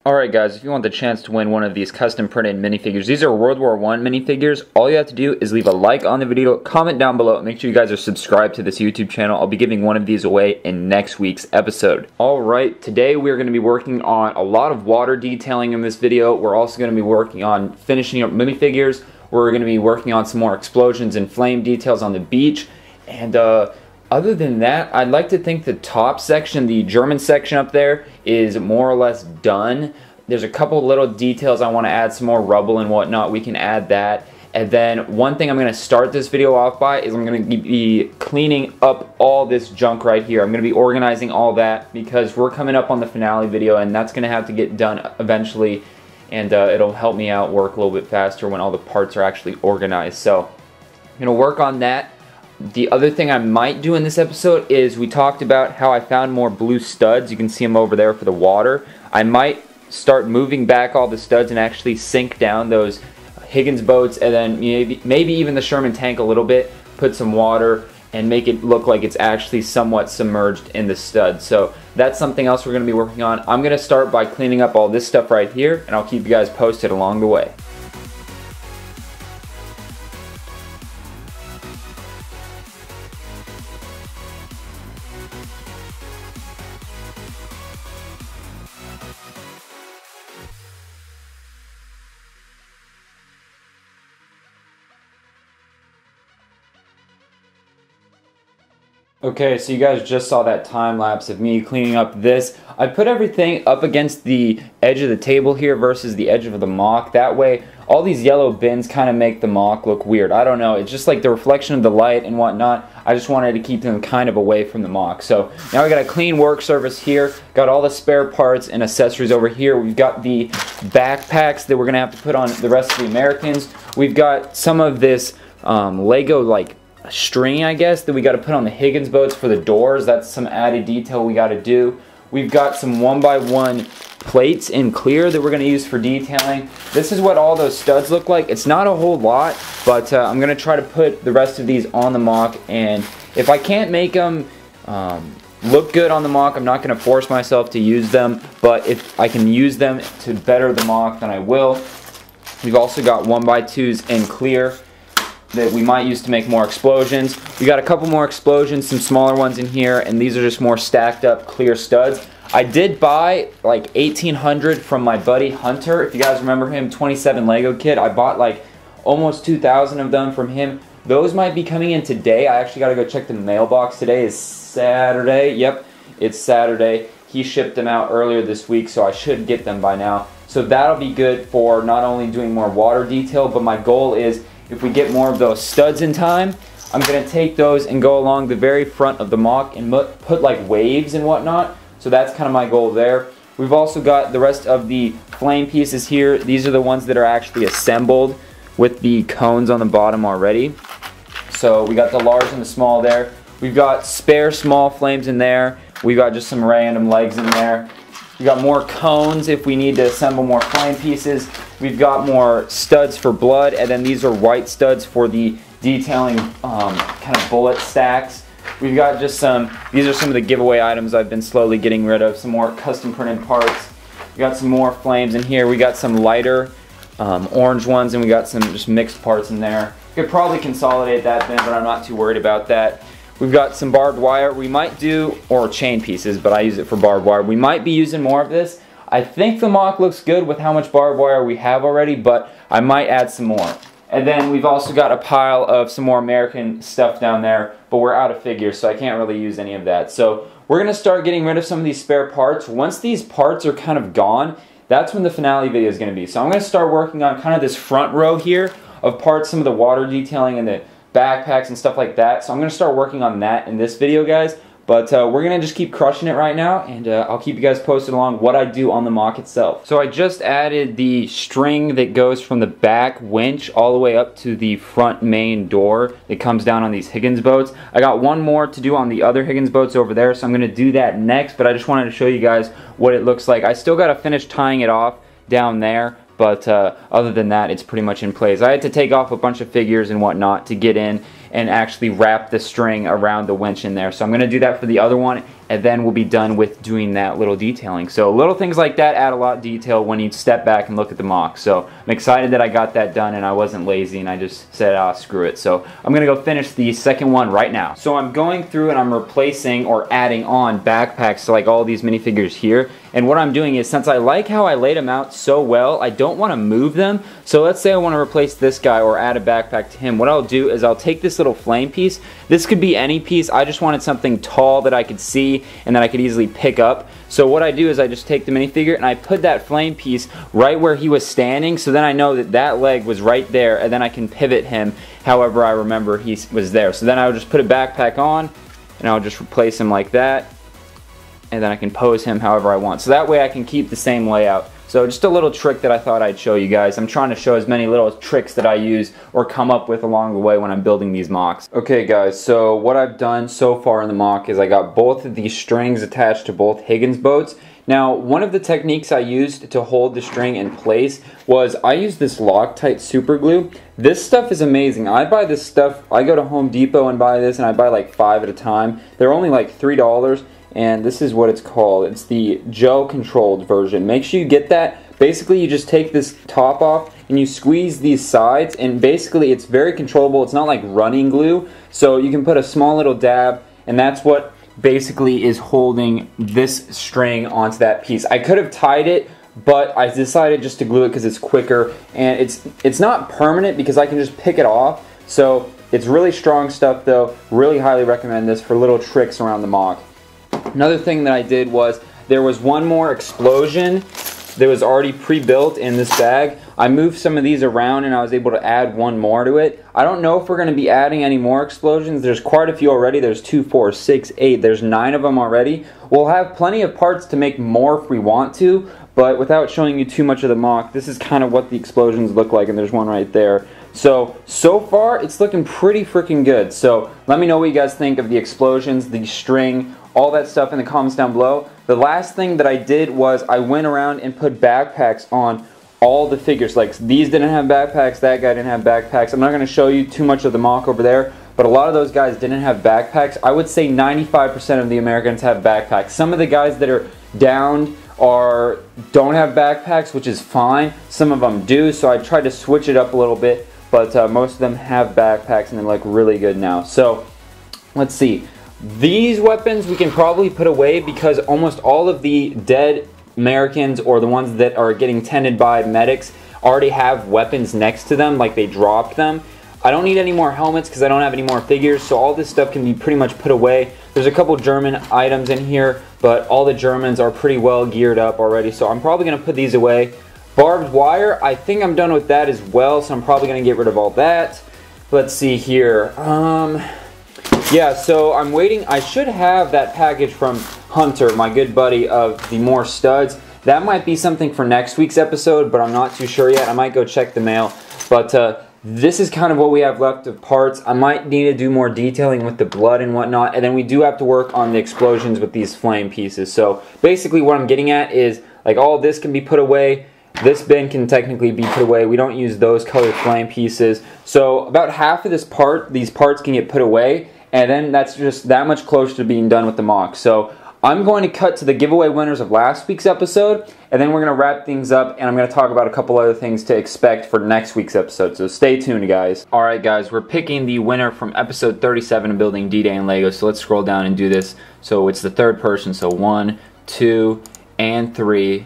Alright guys, if you want the chance to win one of these custom printed minifigures, these are World War I minifigures. All you have to do is leave a like on the video, comment down below, and make sure you guys are subscribed to this YouTube channel. I'll be giving one of these away in next week's episode. Alright, today we're going to be working on a lot of water detailing in this video. We're also going to be working on finishing up minifigures. We're going to be working on some more explosions and flame details on the beach. And other than that, I'd like to think the top section, the German section up there, is more or less done. There's a couple little details I want to add, some more rubble and whatnot. We can add that. And then one thing I'm going to start this video off by is I'm going to be cleaning up all this junk right here. I'm going to be organizing all that because we're coming up on the finale video and that's going to have to get done eventually. And it'll help me out work a little bit faster when all the parts are actually organized. So I'm going to work on that. The other thing I might do in this episode is we talked about how I found more blue studs. You can see them over there for the water. I might start moving back all the studs and actually sink down those Higgins boats, and then maybe even the Sherman tank a little bit, put some water and make it look like it's actually somewhat submerged in the studs. So that's something else we're going to be working on. I'm going to start by cleaning up all this stuff right here, and I'll keep you guys posted along the way. Okay, so you guys just saw that time lapse of me cleaning up this. I put everything up against the edge of the table here versus the edge of the mock. That way, all these yellow bins kind of make the mock look weird. I don't know, it's just like the reflection of the light and whatnot. I just wanted to keep them kind of away from the mock. So now we got a clean work surface here. Got all the spare parts and accessories over here. We've got the backpacks that we're gonna have to put on the rest of the Americans. We've got some of this Lego like string, I guess, that we got to put on the Higgins boats for the doors. That's some added detail we got to do. We've got some 1x1 plates in clear that we're going to use for detailing. This is what all those studs look like. It's not a whole lot, but I'm going to try to put the rest of these on the mock, and if I can't make them look good on the mock, I'm not going to force myself to use them, but if I can use them to better the mock, then I will. We've also got 1x2s in clear that we might use to make more explosions. We got a couple more explosions, some smaller ones in here, and these are just more stacked up clear studs. I did buy like 1,800 from my buddy Hunter. If you guys remember him, 27 Lego kit. I bought like almost 2,000 of them from him. Those might be coming in today. I actually got to go check the mailbox. Today is Saturday. Yep, it's Saturday. He shipped them out earlier this week, so I should get them by now. So that'll be good for not only doing more water detail, but my goal is, if we get more of those studs in time, I'm going to take those and go along the very front of the mock and put like waves and whatnot. So that's kind of my goal there. We've also got the rest of the flame pieces here. These are the ones that are actually assembled with the cones on the bottom already. So we got the large and the small there. We've got spare small flames in there. We've got just some random legs in there. We got more cones if we need to assemble more flame pieces. We've got more studs for blood, and then these are white studs for the detailing kind of bullet stacks. We've got just these are some of the giveaway items I've been slowly getting rid of. Some more custom printed parts. We got some more flames in here. We got some lighter orange ones, and we got some just mixed parts in there. Could probably consolidate that bin, but I'm not too worried about that. We've got some barbed wire. We might do, or chain pieces, but I use it for barbed wire. We might be using more of this. I think the mock looks good with how much barbed wire we have already, but I might add some more. And then we've also got a pile of some more American stuff down there, but we're out of figures, so I can't really use any of that. So we're going to start getting rid of some of these spare parts. Once these parts are kind of gone, that's when the finale video is going to be. So I'm going to start working on kind of this front row here of parts, some of the water detailing and the backpacks and stuff like that. So I'm going to start working on that in this video, guys. But we're going to just keep crushing it right now, and I'll keep you guys posted along what I do on the mock itself. So I just added the string that goes from the back winch all the way up to the front main door that comes down on these Higgins boats. I got one more to do on the other Higgins boats over there, so I'm going to do that next, but I just wanted to show you guys what it looks like. I still got to finish tying it off down there, but other than that, it's pretty much in place. I had to take off a bunch of figures and whatnot to get in and actually wrap the string around the winch in there. So I'm going to do that for the other one and then we'll be done with doing that little detailing. So little things like that add a lot of detail when you step back and look at the mock. So I'm excited that I got that done and I wasn't lazy and I just said, ah, screw it. So I'm gonna go finish the second one right now. So I'm going through and I'm replacing or adding on backpacks to like all these minifigures here. And what I'm doing is, since I like how I laid them out so well, I don't want to move them. So let's say I want to replace this guy or add a backpack to him. What I'll do is I'll take this little flame piece. This could be any piece. I just wanted something tall that I could see and that I could easily pick up. So what I do is I just take the minifigure and I put that flame piece right where he was standing, so then I know that that leg was right there, and then I can pivot him however I remember he was there. So then I would just put a backpack on and I'll just replace him like that, and then I can pose him however I want. So that way I can keep the same layout. So just a little trick that I thought I'd show you guys. I'm trying to show as many little tricks that I use or come up with along the way when I'm building these mocks. Okay guys, so what I've done so far in the mock is I got both of these strings attached to both Higgins boats. Now, one of the techniques I used to hold the string in place was I used this Loctite super glue. This stuff is amazing. I buy this stuff, I go to Home Depot and buy this, and I buy like 5 at a time. They're only like $3. And this is what it's called. It's the gel controlled version. Make sure you get that. Basically, you just take this top off and you squeeze these sides, and basically it's very controllable. It's not like running glue, so you can put a small little dab, and that's what basically is holding this string onto that piece. I could have tied it, but I decided just to glue it because it's quicker, and it's not permanent because I can just pick it off. So it's really strong stuff though. Really highly recommend this for little tricks around the mock. Another thing that I did was, there was one more explosion that was already pre-built in this bag. I moved some of these around and I was able to add one more to it. I don't know if we're going to be adding any more explosions. There's quite a few already. There's 2, 4, 6, 8. There's 9 of them already. We'll have plenty of parts to make more if we want to, but without showing you too much of the mock, this is kind of what the explosions look like, and there's one right there. So far it's looking pretty freaking good. So let me know what you guys think of the explosions, the string, all that stuff in the comments down below. The last thing that I did was I went around and put backpacks on all the figures. Like, these didn't have backpacks, that guy didn't have backpacks. I'm not going to show you too much of the mock over there, but a lot of those guys didn't have backpacks. I would say 95% of the Americans have backpacks. Some of the guys that are downed don't have backpacks, which is fine. Some of them do, so I tried to switch it up a little bit, but most of them have backpacks and they look really good now. So let's see. These weapons we can probably put away because almost all of the dead Americans, or the ones that are getting tended by medics, already have weapons next to them, like they dropped them. I don't need any more helmets because I don't have any more figures, so all this stuff can be pretty much put away. There's a couple German items in here, but all the Germans are pretty well geared up already, so I'm probably going to put these away. Barbed wire, I think I'm done with that as well, so I'm probably going to get rid of all that. Let's see here. Yeah, so I'm waiting. I should have that package from Hunter, my good buddy, of the more studs. That might be something for next week's episode, but I'm not too sure yet. I might go check the mail. But this is kind of what we have left of parts. I might need to do more detailing with the blood and whatnot, and then we do have to work on the explosions with these flame pieces. So basically what I'm getting at is, like, all this can be put away. This bin can technically be put away. We don't use those colored flame pieces. So about half of these parts can get put away, and then that's just that much closer to being done with the mock. So I'm going to cut to the giveaway winners of last week's episode, and then we're going to wrap things up, and I'm going to talk about a couple other things to expect for next week's episode. So stay tuned, guys. Alright guys, we're picking the winner from episode 37 of building D-Day and Lego. So let's scroll down and do this. So it's the third person. So 1, 2, and 3.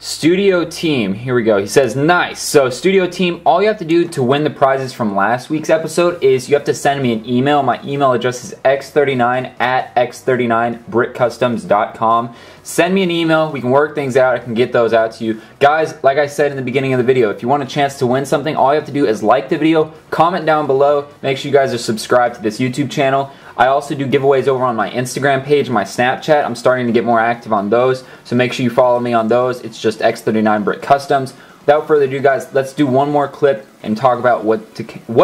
Studio Team, here we go. He says, nice. So Studio Team, all you have to do to win the prizes from last week's episode is you have to send me an email. My email address is x39@x39brickcustoms.com. Send me an email. We can work things out. I can get those out to you. Guys, like I said in the beginning of the video, if you want a chance to win something, all you have to do is like the video, comment down below, make sure you guys are subscribed to this YouTube channel. I also do giveaways over on my Instagram page, my Snapchat. I'm starting to get more active on those, so make sure you follow me on those. It's just x39brickcustoms. Without further ado, guys, let's do one more clip and talk about what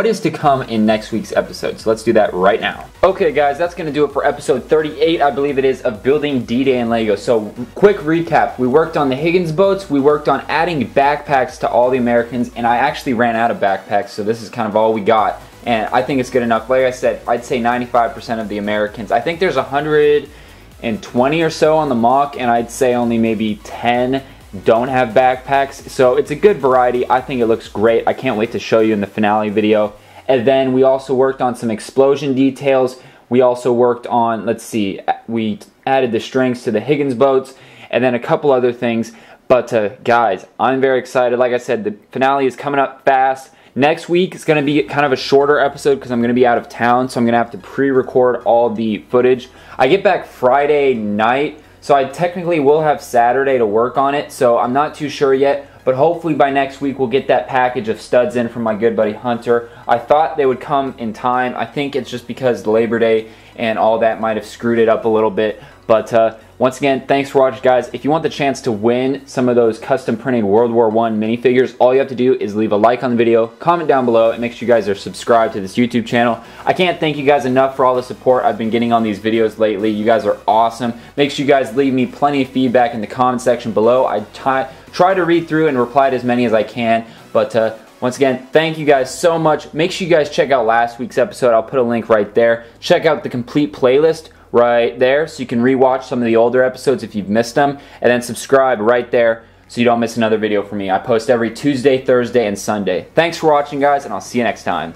is to come in next week's episode. So let's do that right now. Okay, guys, that's going to do it for episode 38, I believe it is, of building D-Day and Lego. So, quick recap. We worked on the Higgins boats. We worked on adding backpacks to all the Americans, and I actually ran out of backpacks, so this is kind of all we got. And I think it's good enough. Like I said, I'd say 95% of the Americans. I think there's 150 and 20 or so on the mock, and I'd say only maybe 10 don't have backpacks. So it's a good variety. I think it looks great. I can't wait to show you in the finale video. And then we also worked on some explosion details. We also worked on, let's see, we added the strings to the Higgins boats, and then a couple other things. But guys, I'm very excited. Like I said, the finale is coming up fast. Next week is going to be kind of a shorter episode because I'm going to be out of town, so I'm going to have to pre-record all the footage. I get back Friday night, so I technically will have Saturday to work on it, so I'm not too sure yet, but hopefully by next week we'll get that package of studs in from my good buddy Hunter. I thought they would come in time. I think it's just because Labor Day and all that might have screwed it up a little bit. But once again, thanks for watching, guys. If you want the chance to win some of those custom printed World War I minifigures, all you have to do is leave a like on the video, comment down below, and make sure you guys are subscribed to this YouTube channel. I can't thank you guys enough for all the support I've been getting on these videos lately. You guys are awesome. Make sure you guys leave me plenty of feedback in the comment section below. I try to read through and reply to as many as I can. But once again, thank you guys so much. Make sure you guys check out last week's episode. I'll put a link right there. Check out the complete playlist right there so you can rewatch some of the older episodes if you've missed them, and then subscribe right there so you don't miss another video from me. I post every Tuesday, Thursday, and Sunday. Thanks for watching, guys, and I'll see you next time.